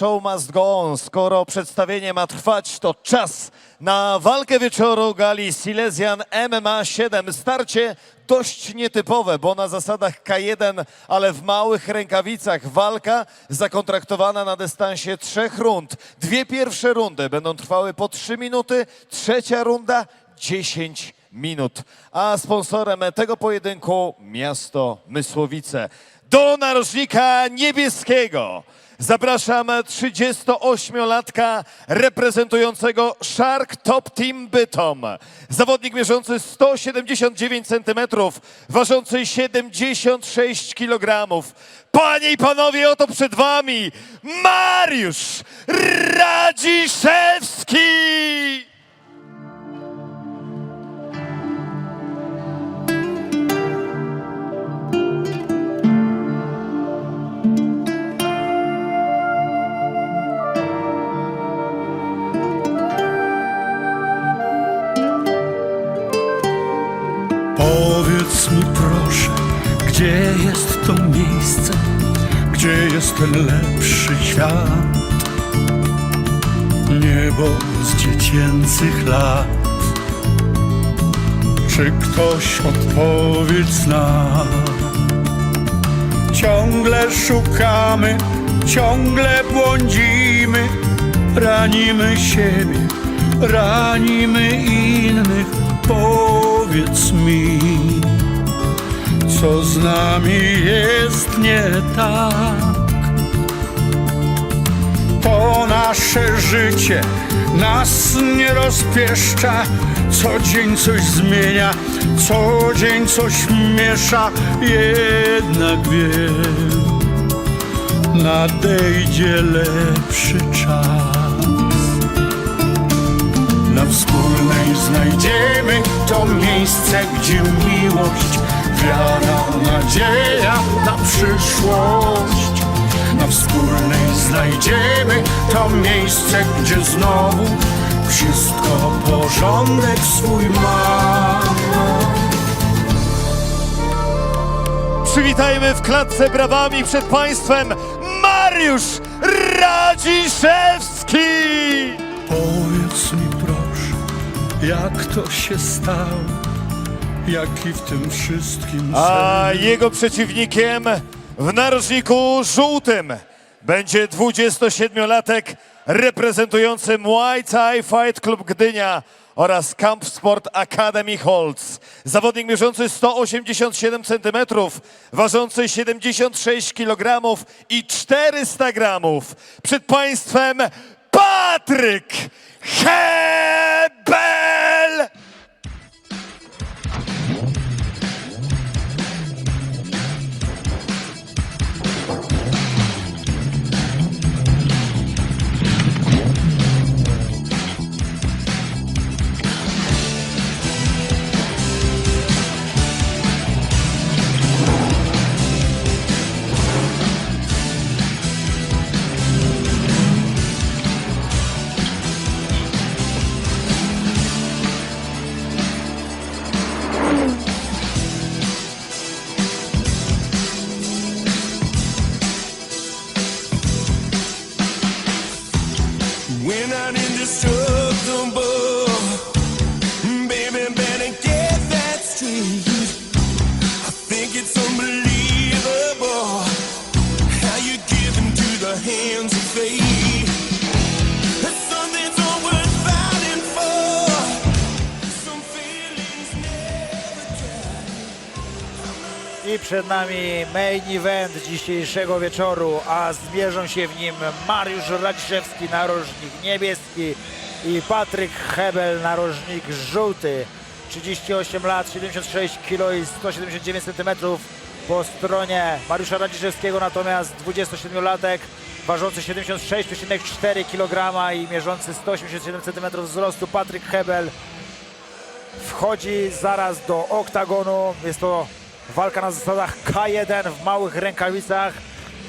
show must go on. Skoro przedstawienie ma trwać, to czas na walkę wieczoru gali Silesian MMA 7. Starcie dość nietypowe, bo na zasadach K1, ale w małych rękawicach. Walka zakontraktowana na dystansie 3 rund. 2 pierwsze rundy będą trwały po 3 minuty, trzecia runda 10 minut. A sponsorem tego pojedynku miasto Mysłowice. Do narożnika niebieskiego zapraszam 38-latka reprezentującego Shark Top Team Bytom. Zawodnik mierzący 179 cm, ważący 76 kg. Panie i panowie, oto przed wami Mariusz Radziszewski! Powiedz mi proszę, gdzie jest to miejsce, gdzie jest ten lepszy świat? Niebo z dziecięcych lat. Czy ktoś odpowiedź zna? Ciągle szukamy, ciągle błądzimy, ranimy siebie, ranimy innych. Powiedz mi, co z nami jest nie tak. To nasze życie nas nie rozpieszcza. Co dzień coś zmienia, co dzień coś miesza. Jednak wiem, nadejdzie lepszy czas. Na wspólnej znajdziemy to miejsce, gdzie miłość, wiara, nadzieja na przyszłość. Na wspólnej znajdziemy to miejsce, gdzie znowu wszystko porządek swój ma. Przywitajmy w klatce brawami przed państwem Mariusz Radziszewski! Powiedz mi proszę, jak to się stało, jaki w tym wszystkim A sens? jego przeciwnikiem w narożniku żółtym będzie 27-latek reprezentujący Muay Thai Fight Club Gdynia oraz Camp Sport Academy Holz. Zawodnik mierzący 187 cm, ważący 76 kg i 400 gramów. Przed państwem Patryk Hebel! We're not indestructible, baby, better get that straight. I think it's unbelievable how you give into the hands of fate. Something's all worth fighting for. Some feelings never die. I przed nami main event dzisiejszego wieczoru, a zmierzą się w nim Mariusz Radziszewski, narożnik niebieski, i Patryk Hebel, narożnik żółty. 38 lat, 76 kg i 179 cm. Po stronie Mariusza Radziszewskiego natomiast 27-latek, ważący 76,4 kg i mierzący 187 cm wzrostu Patryk Hebel wchodzi zaraz do oktagonu. Jest to walka na zasadach K1 w małych rękawicach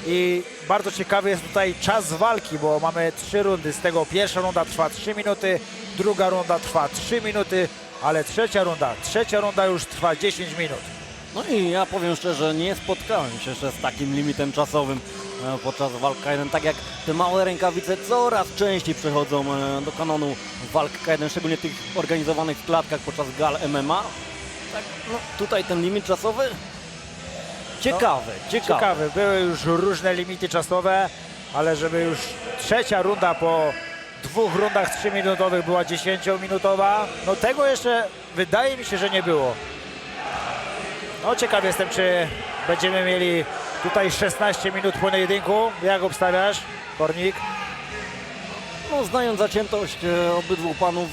i bardzo ciekawy jest tutaj czas walki, bo mamy 3 rundy. Z tego pierwsza runda trwa 3 minuty, druga runda trwa 3 minuty, ale trzecia runda już trwa 10 minut. No i ja powiem szczerze, nie spotkałem się jeszcze z takim limitem czasowym podczas walk K1, tak jak te małe rękawice coraz częściej przechodzą do kanonu walk K1, szczególnie tych organizowanych w klatkach podczas gal MMA. Tak, no tutaj ten limit czasowy ciekawy. Ciekawy. Były już różne limity czasowe, ale żeby już trzecia runda po 2 rundach 3-minutowych była 10-minutowa, no tego jeszcze wydaje mi się, że nie było. No ciekaw jestem, czy będziemy mieli tutaj 16 minut pojedynku. Jak obstawiasz, Kornik? No, znając zaciętość obydwu panów,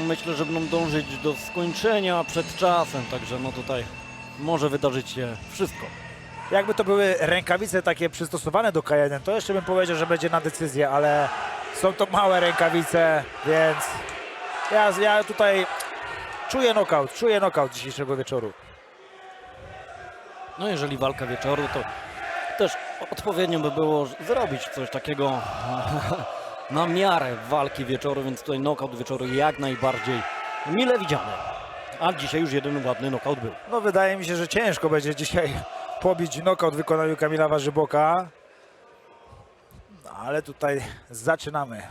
myślę, że będą dążyć do skończenia przed czasem, także no tutaj może wydarzyć się wszystko. Jakby to były rękawice takie przystosowane do K1, to jeszcze bym powiedział, że będzie na decyzję, ale są to małe rękawice, więc ja tutaj czuję knockout dzisiejszego wieczoru. No jeżeli walka wieczoru, to też odpowiednio by było zrobić coś takiego na miarę walki wieczoru, więc tutaj knockout wieczoru jak najbardziej mile widziany. A dzisiaj już jeden ładny knockout był. No wydaje mi się, że ciężko będzie dzisiaj pobić knockout w wykonaniu Kamila Warzyboka. No, ale tutaj zaczynamy.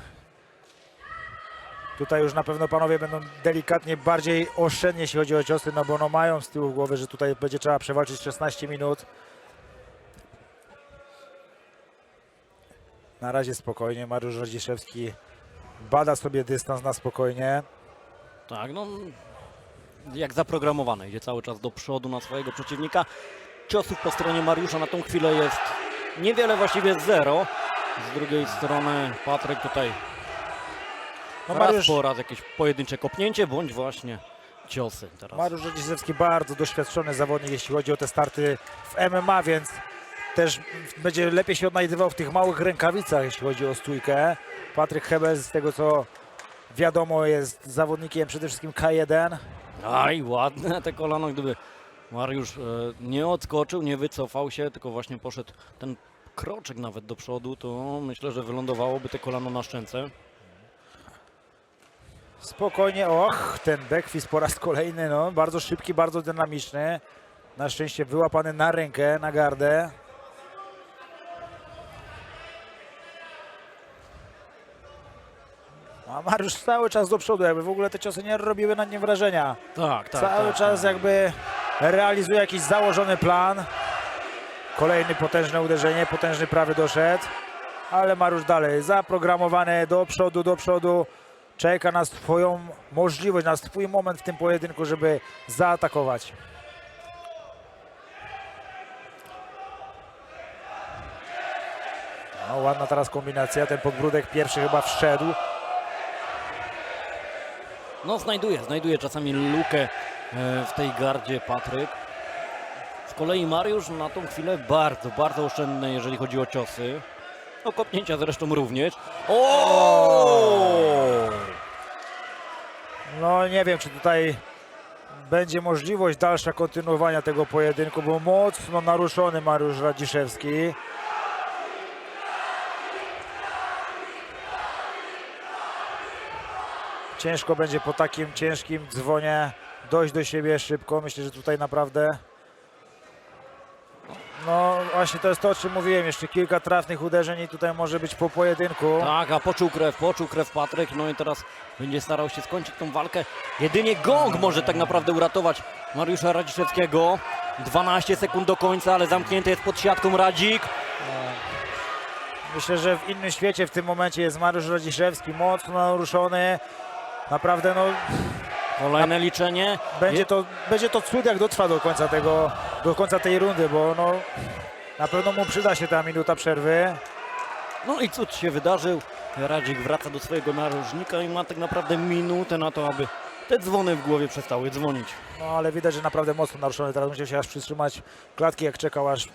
Tutaj już na pewno panowie będą delikatnie bardziej oszczędnie, jeśli chodzi o ciosy, no bo no mają z tyłu głowy, że tutaj będzie trzeba przewalczyć 16 minut. Na razie spokojnie, Mariusz Radziszewski bada sobie dystans na spokojnie. Tak, no jak zaprogramowany, idzie cały czas do przodu na swojego przeciwnika. Ciosów po stronie Mariusza na tą chwilę jest niewiele, właściwie 0. Z drugiej strony Patryk tutaj No raz po raz jakieś pojedyncze kopnięcie, bądź właśnie ciosy teraz. Mariusz Radziszewski bardzo doświadczony zawodnik, jeśli chodzi o te starty w MMA, więc też będzie lepiej się odnajdywał w tych małych rękawicach, jeśli chodzi o stójkę. Patryk Hebel, z tego co wiadomo, jest zawodnikiem przede wszystkim K1. Aj, ładne te kolano, gdyby Mariusz nie odskoczył, nie wycofał się, tylko właśnie poszedł ten kroczek nawet do przodu, to myślę, że wylądowałoby te kolano na szczęce. Spokojnie, ten backfist po raz kolejny, no, bardzo szybki, bardzo dynamiczny. Na szczęście wyłapany na rękę, na gardę. A Mariusz cały czas do przodu, jakby w ogóle te ciosy nie robiły na nim wrażenia. Tak, tak. Cały czas jakby realizuje jakiś założony plan. Kolejny potężne uderzenie, potężny prawy doszedł. Ale Mariusz dalej zaprogramowany do przodu. Czeka na swoją możliwość, na swój moment w tym pojedynku, żeby zaatakować. No, ładna teraz kombinacja, ten podbródek pierwszy chyba wszedł. No znajduje czasami lukę w tej gardzie Patryk. Z kolei Mariusz na tą chwilę bardzo oszczędny, jeżeli chodzi o ciosy. No kopnięcia zresztą również. No nie wiem, czy tutaj będzie możliwość dalsza kontynuowania tego pojedynku, bo mocno naruszony Mariusz Radziszewski. Ciężko będzie po takim ciężkim dzwonie dojść do siebie szybko. Myślę, że tutaj naprawdę... No właśnie to jest to, o czym mówiłem. Jeszcze kilka trafnych uderzeń i tutaj może być po pojedynku. Tak, a poczuł krew Patryk. No i teraz będzie starał się skończyć tą walkę. Jedynie gong może tak naprawdę uratować Mariusza Radziszewskiego. 12 sekund do końca, ale zamknięty jest pod siatką Radzik. Myślę, że w innym świecie w tym momencie jest Mariusz Radziszewski, mocno naruszony. Naprawdę no... Kolejne liczenie. Będzie to cud, jak dotrwa do końca tej rundy, bo no, na pewno mu przyda się ta minuta przerwy. No i cud się wydarzył. Radzik wraca do swojego narożnika i ma tak naprawdę minutę na to, aby te dzwony w głowie przestały dzwonić. No ale widać, że naprawdę mocno naruszony. Teraz musiał się aż przytrzymać klatki, jak czekał, aż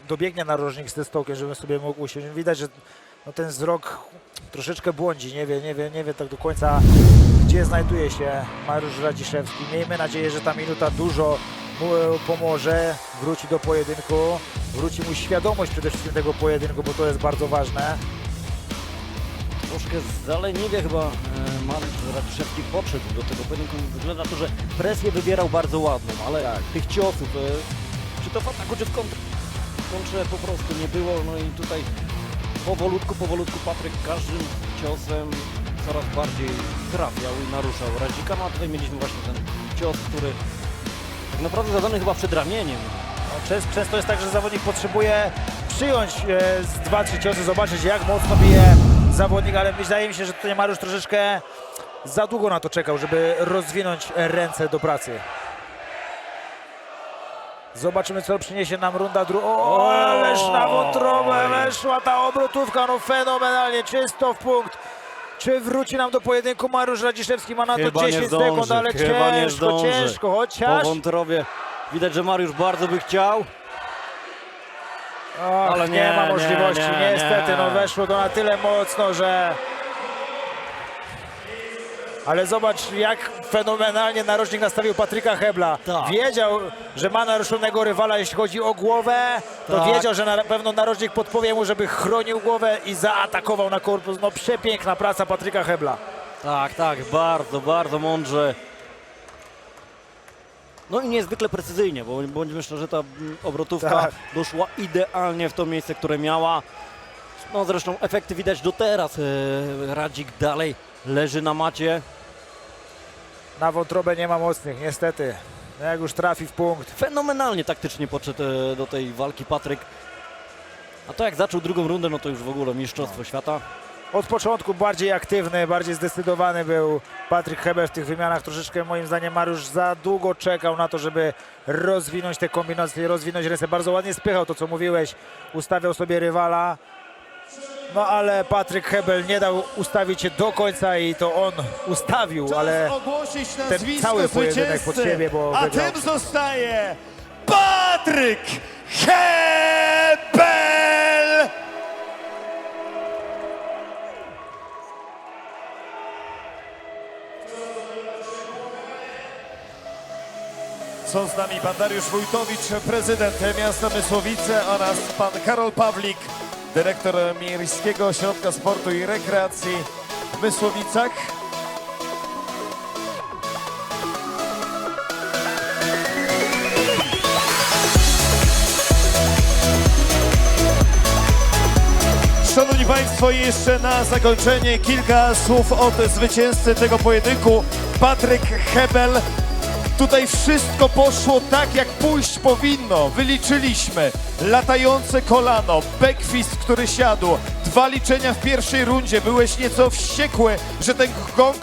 dobiegnie narożnik z testołkiem, żeby sobie mógł usiąść. Widać, że no, ten wzrok troszeczkę błądzi. Nie wie tak do końca, gdzie znajduje się Mariusz Radziszewski. Miejmy nadzieję, że ta minuta dużo mu pomoże. Wróci do pojedynku. Wróci mu świadomość przede wszystkim tego pojedynku, bo to jest bardzo ważne. Troszkę zaleniwie chyba Mariusz Radziszewski podszedł do tego pojedynku. Wygląda na to, że presję wybierał bardzo ładną, ale Tak. tych ciosów, czy to w ataku, czy w kontrze po prostu nie było. No i tutaj Powolutku Patryk każdym ciosem coraz bardziej trafiał i naruszał Radzika. No a tutaj mieliśmy właśnie ten cios, który tak naprawdę zadany chyba przed ramieniem. No, często jest tak, że zawodnik potrzebuje przyjąć z 2-3 ciosy, zobaczyć jak mocno bije zawodnik, ale wydaje mi się, że tutaj Mariusz troszeczkę za długo na to czekał, żeby rozwinąć ręce do pracy. Zobaczymy, co przyniesie nam runda druga. O, ależ na wątrobę weszła ta obrotówka, no fenomenalnie, czysto w punkt. Czy wróci nam do pojedynku? Mariusz Radziszewski ma na to 10 sekund, ale ciężko, chociaż... Po wątrobie widać, że Mariusz bardzo by chciał. Och, Ale nie ma możliwości, niestety, nie. no weszło to na tyle mocno, że... Ale zobacz, jak fenomenalnie narożnik nastawił Patryka Hebla. Tak. Wiedział, że ma naruszonego rywala, jeśli chodzi o głowę, to Tak. wiedział, że na pewno narożnik podpowie mu, żeby chronił głowę i zaatakował na korpus. No przepiękna praca Patryka Hebla. Tak, bardzo mądrze. No i niezwykle precyzyjnie, bo bądźmy szczerzy, ta obrotówka Tak. doszła idealnie w to miejsce, które miała. No zresztą efekty widać do teraz. Radzik dalej leży na macie. Na wątrobę nie ma mocnych, niestety. No jak już trafi w punkt. Fenomenalnie taktycznie podszedł do tej walki Patryk. A to jak zaczął drugą rundę, no to już w ogóle mistrzostwo świata. Od początku bardziej aktywny, bardziej zdecydowany był Patryk Hebel w tych wymianach. Troszeczkę moim zdaniem Mariusz za długo czekał na to, żeby rozwinąć te kombinacje, rozwinąć ręce. Bardzo ładnie spychał to, co mówiłeś. Ustawiał sobie rywala. No ale Patryk Hebel nie dał ustawić się do końca i to on ustawił, ale ogłosić ten nazwisko cały pojedynek pod zwycięzcy, siebie, bo a wygrał. tym zostaje Patryk Hebel! Są z nami pan Dariusz Wójtowicz, prezydent miasta Mysłowice oraz pan Karol Pawlik, dyrektor Miejskiego Ośrodka Sportu i Rekreacji w Mysłowicach. Szanowni Państwo, i jeszcze na zakończenie kilka słów od zwycięzcy tego pojedynku, Patryk Hebel. Tutaj wszystko poszło tak, jak pójść powinno. Wyliczyliśmy latające kolano, backfist, który siadł, 2 liczenia w pierwszej rundzie. Byłeś nieco wściekły, że ten gong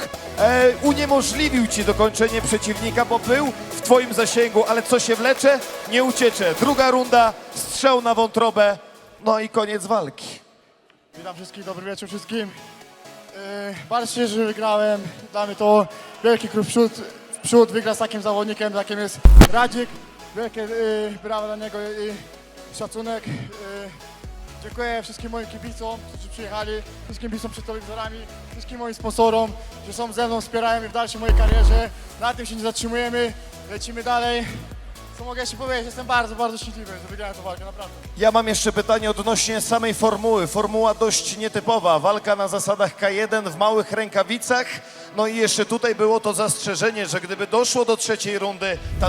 uniemożliwił ci dokończenie przeciwnika, bo był w twoim zasięgu, ale co się wlecze? Nie uciecze. Druga runda, strzał na wątrobę, no i koniec walki. Witam wszystkich, dobry wieczór wszystkim. Bardzo się cieszę, że wygrałem. Dla mnie to wielki krok w przód wygrać z takim zawodnikiem, jakim jest Radzik. Wielkie brawa dla niego i szacunek. Dziękuję wszystkim moim kibicom, którzy przyjechali, wszystkim kibicom przed telewizorami, wszystkim moim sponsorom, że są ze mną, wspierają mnie w dalszej mojej karierze. Na tym się nie zatrzymujemy, lecimy dalej. Co mogę jeszcze powiedzieć? Jestem bardzo szczęśliwy, że wygrałem tę walkę, naprawdę. Ja mam jeszcze pytanie odnośnie samej formuły. Formuła dość nietypowa. Walka na zasadach K1 w małych rękawicach. No i jeszcze tutaj było to zastrzeżenie, że gdyby doszło do trzeciej rundy, ta